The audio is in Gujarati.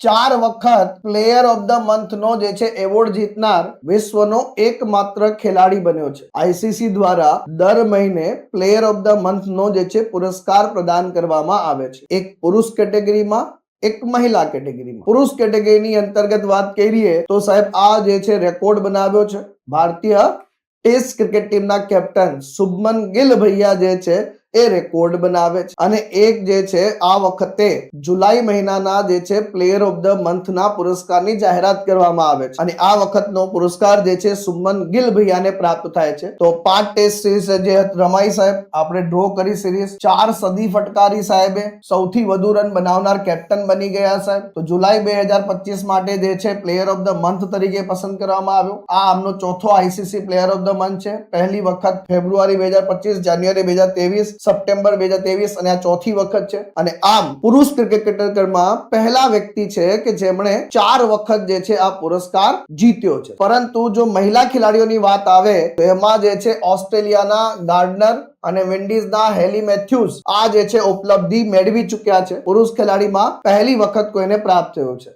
4 વખત પ્લેયર ઓફ ધ મંથ નો જે છે એવોર્ડ જીતનાર વિશ્વનો એકમાત્ર ખેલાડી બન્યો છે. આઈસીસી દ્વારા દર મહિને પ્લેયર ઓફ ધ મંથ નો જે છે પુરસ્કાર પ્રદાન કરવામાં આવે છે. એક પુરુષ કેટેગરીમાં, એક મહિલા કેટેગરીમાં. પુરુષ કેટેગરીની અંતર્ગત વાત કરીએ તો સાહેબ આ જે છે રેકોર્ડ બનાવ્યો છે ભારતીય ટેસ્ટ ક્રિકેટ ટીમના કેપ્ટન શુભમન ગિલ ભૈયા જે છે એ રેકોર્ડ બનાવે છે. અને એક જે છે આ વખતે જુલાઈ મહિનાના જે છે પ્લેયર ઓફ ધ મંથ ના પુરસ્કારની જાહેરાત કરવામાં આવે છે. અને આ વખતનો પુરસ્કાર જે છે શુભમન ગિલ ભૈયાને પ્રાપ્ત થાય છે. તો 5 ટેસ્ટ સિરીઝ જે રમાઈ સાહેબ, આપણે ડ્રો કરી સિરીઝ, 4 સદી ફટકારી સાહેબે, સૌથી વધુ રન બનાવનાર કેપ્ટન બની ગયા સાહેબ. તો જુલાઈ 2025 માટે જે છે પ્લેયર ઓફ ધ મંથ તરીકે પસંદ કરવામાં આવ્યો. આ આમનો ચોથો ICC player of the month છે. પહેલી વખત ફેબ્રુઆરી 2025, જાન્યુઆરી 2023, સપ્ટેમ્બર 2023 અને આ ચોથી વખત છે. અને આમ પુરુષ ક્રિકેટરમાં પહેલા વ્યક્તિ છે કે જેમણે 4 વખત જે છે આ પુરસ્કાર જીત્યો છે. પરંતુ જો મહિલા ખેલાડીઓની વાત આવે તો એમાં જે છે ઓસ્ટ્રેલિયાના ગાર્ડનર અને વિન્ડીઝના હેલી મેથ્યુઝ આ જે છે ઉપલબ્ધિ મેળવી ચૂક્યા છે. પુરુષ ખેલાડીમાં પહેલી વખત કોઈને પ્રાપ્ત થયો છે.